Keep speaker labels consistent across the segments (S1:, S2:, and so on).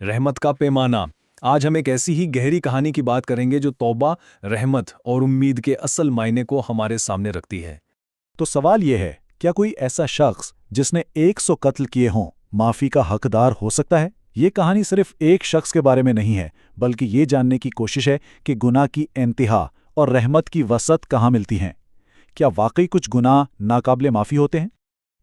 S1: रहमत का पैमाना। आज हम एक ऐसी ही गहरी कहानी की बात करेंगे जो तौबा, रहमत और उम्मीद के असल मायने को हमारे सामने रखती है।
S2: तो सवाल ये है, क्या कोई ऐसा शख्स जिसने 100 कत्ल किए हों माफ़ी का हकदार हो सकता है? ये कहानी सिर्फ एक शख्स के बारे में नहीं है, बल्कि ये जानने की कोशिश है कि गुनाह की इंतहा और रहमत की वसअत कहाँ मिलती हैं। क्या वाकई कुछ गुनाह नाकाबिले माफ़ी होते हैं?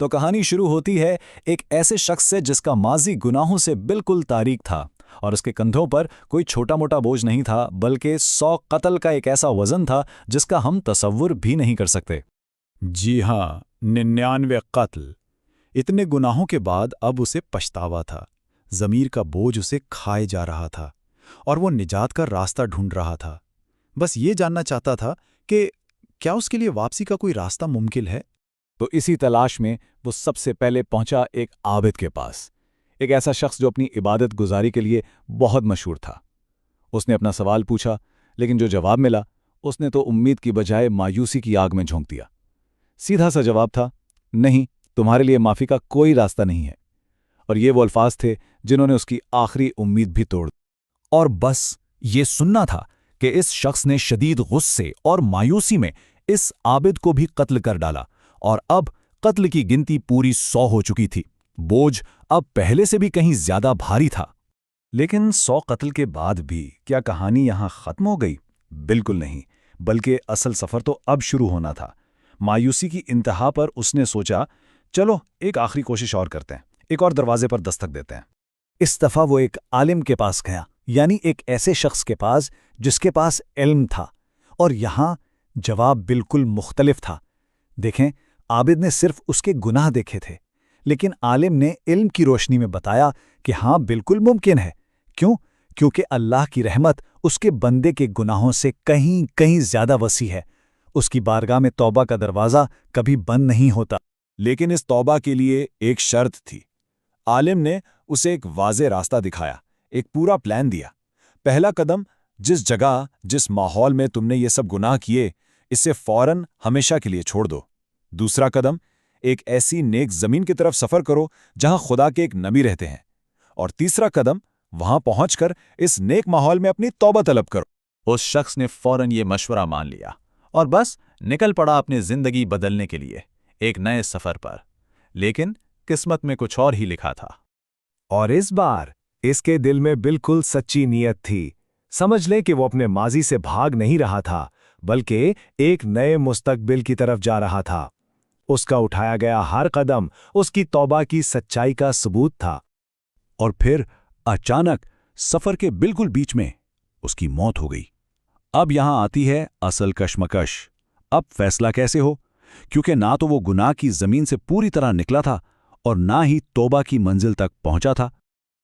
S1: तो कहानी शुरू होती है एक ऐसे शख्स से जिसका माजी गुनाहों से बिल्कुल तारीक था और उसके कंधों पर कोई छोटा मोटा बोझ नहीं था, बल्कि 100 कत्ल का एक ऐसा वजन था जिसका हम तसव्वुर भी नहीं कर सकते।
S2: जी हाँ, 99 कत्ल। इतने गुनाहों के बाद अब उसे पछतावा था। ज़मीर का बोझ उसे खाए जा रहा था और वो निजात का रास्ता ढूंढ रहा था। बस ये जानना चाहता था कि क्या उसके लिए वापसी का कोई रास्ता मुमकिन है।
S1: तो इसी तलाश में वो सबसे पहले पहुंचा एक आबिद के पास, एक ऐसा शख्स जो अपनी इबादत गुजारी के लिए बहुत मशहूर था। उसने अपना सवाल पूछा, लेकिन जो जवाब मिला उसने तो उम्मीद की बजाय मायूसी की आग में झोंक दिया। सीधा सा जवाब था, नहीं, तुम्हारे लिए माफ़ी का कोई रास्ता नहीं है। और ये वो अल्फाज थे जिन्होंने उसकी आखिरी उम्मीद भी तोड़ दी।
S3: और बस ये सुनना था कि इस शख्स ने शदीद गुस्से और मायूसी में इस आबिद को भी कत्ल कर डाला और अब कत्ल की गिनती पूरी 100 हो चुकी थी। बोझ अब पहले से भी कहीं ज्यादा भारी था।
S1: लेकिन 100 कत्ल के बाद भी क्या कहानी यहां खत्म हो गई? बिल्कुल नहीं, बल्कि असल सफर तो अब शुरू होना था। मायूसी की इंतहा पर उसने सोचा, चलो एक आखिरी कोशिश और करते हैं, एक और दरवाजे पर दस्तक देते हैं।
S2: इस दफा वो एक आलिम के पास गया, यानी एक ऐसे शख्स के पास जिसके पास इल्म था। और यहां जवाब बिल्कुल मुख्तलिफ था। देखें, आबिद ने सिर्फ उसके गुनाह देखे थे, लेकिन आलिम ने इल्म की रोशनी में बताया कि हाँ, बिल्कुल मुमकिन है। क्यों? क्योंकि अल्लाह की रहमत उसके बंदे के गुनाहों से कहीं कहीं ज्यादा वसी है। उसकी बारगाह में तौबा का दरवाज़ा कभी बंद नहीं होता।
S1: लेकिन इस तौबा के लिए एक शर्त थी। आलिम ने उसे एक वाज़े रास्ता दिखाया, एक पूरा प्लान दिया। पहला कदम, जिस जगह जिस माहौल में तुमने ये सब गुनाह किए, इसे फौरन हमेशा के लिए छोड़ दो। दूसरा कदम, एक ऐसी नेक ज़मीन की तरफ सफ़र करो जहां खुदा के एक नबी रहते हैं। और तीसरा कदम, वहां पहुंचकर इस नेक माहौल में अपनी तौबा तलब करो।
S3: उस शख्स ने फौरन ये मशवरा मान लिया और बस निकल पड़ा अपनी जिंदगी बदलने के लिए एक नए सफर पर। लेकिन किस्मत में कुछ और ही लिखा था।
S4: और इस बार इसके दिल में बिल्कुल सच्ची नीयत थी। समझ लें कि वो अपने माजी से भाग नहीं रहा था, बल्कि एक नए मुस्तकबिल की तरफ जा रहा था। उसका उठाया गया हर कदम उसकी तौबा की सच्चाई का सबूत था।
S2: और फिर अचानक सफर के बिल्कुल बीच में उसकी मौत हो गई। अब यहां आती है असल कश्मकश। अब फैसला कैसे हो? क्योंकि ना तो वो गुनाह की जमीन से पूरी तरह निकला था और ना ही तौबा की मंजिल तक पहुंचा था।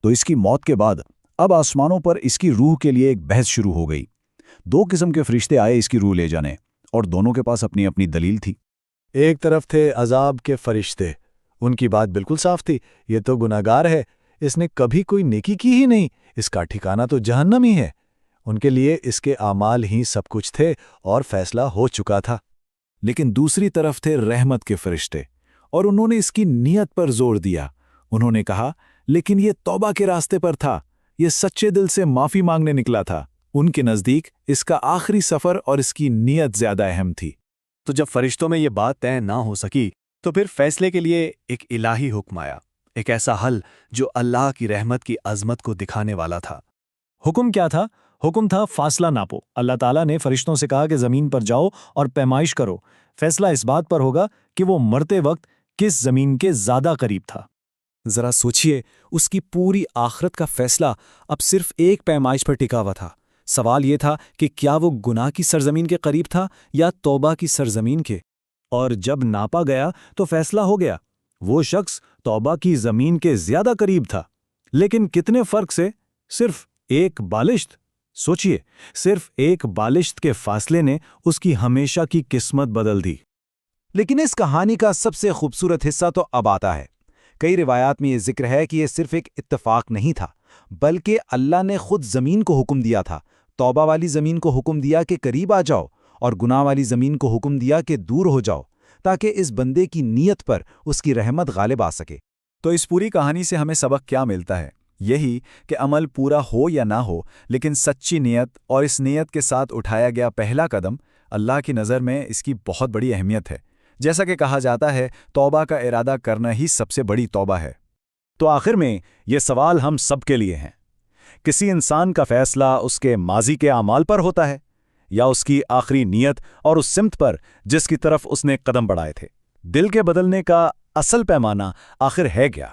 S2: तो इसकी मौत के बाद अब आसमानों पर इसकी रूह के लिए एक बहस शुरू हो गई। 2 किस्म के फरिश्ते आए इसकी रूह ले जाने, और दोनों के पास अपनी अपनी दलील थी।
S4: एक तरफ थे अजाब के फरिश्ते। उनकी बात बिल्कुल साफ थी, ये तो गुनाहगार है, इसने कभी कोई नेकी की ही नहीं, इसका ठिकाना तो जहन्नम ही है। उनके लिए इसके आमाल ही सब कुछ थे और फैसला हो चुका था।
S2: लेकिन दूसरी तरफ थे रहमत के फरिश्ते, और उन्होंने इसकी नीयत पर जोर दिया। उन्होंने कहा, लेकिन ये तौबा के रास्ते पर था, ये सच्चे दिल से माफी मांगने निकला था। उनके नज़दीक इसका आखिरी सफर और इसकी नीयत ज्यादा अहम थी।
S5: तो जब फरिश्तों में ये बात तय ना हो सकी, तो फिर फैसले के लिए एक इलाही हुक्म आया, एक ऐसा हल जो अल्लाह की रहमत की अजमत को दिखाने वाला था।
S1: हुक्म क्या था? हुक्म था फासला नापो। अल्लाह ताला ने फरिश्तों से कहा कि ज़मीन पर जाओ और पैमाइश करो। फैसला इस बात पर होगा कि वो मरते वक्त किस ज़मीन के ज़्यादा करीब था।
S6: जरा सोचिए, उसकी पूरी आखिरत का फैसला अब सिर्फ एक पैमाइश पर टिका हुआ था। सवाल ये था कि क्या वो गुनाह की सरजमीन के करीब था या तौबा की सरजमीन के।
S1: और जब नापा गया तो फैसला हो गया, वो शख्स तौबा की ज़मीन के ज़्यादा करीब था। लेकिन कितने फ़र्क से? सिर्फ एक बालिश्त। सोचिए, सिर्फ एक बालिश्त के फासले ने उसकी हमेशा की किस्मत बदल दी।
S7: लेकिन इस कहानी का सबसे खूबसूरत हिस्सा तो अब आता है। कई रिवायात में ये जिक्र है कि यह सिर्फ एक इत्तफाक नहीं था, बल्कि अल्लाह ने खुद ज़मीन को हुक्म दिया था। तौबा वाली ज़मीन को हुक्म दिया कि करीब आ जाओ, और गुनाह वाली ज़मीन को हुक्म दिया कि दूर हो जाओ, ताकि इस बंदे की नीयत पर उसकी रहमत गालिब आ सके।
S2: तो इस पूरी कहानी से हमें सबक क्या मिलता है?
S3: یہی کہ عمل پورا ہو یا نہ ہو، لیکن سچی نیت اور اس نیت کے ساتھ اٹھایا گیا پہلا قدم اللہ کی نظر میں اس کی بہت بڑی اہمیت ہے۔ جیسا کہ کہا جاتا ہے، توبہ کا ارادہ کرنا ہی سب سے بڑی توبہ ہے۔
S2: تو آخر میں یہ سوال ہم سب کے لیے ہیں، کسی انسان کا فیصلہ اس کے ماضی کے اعمال پر ہوتا ہے یا اس کی آخری نیت اور اس سمت پر جس کی طرف اس نے قدم بڑھائے تھے؟ دل کے بدلنے کا اصل پیمانہ آخر ہے کیا؟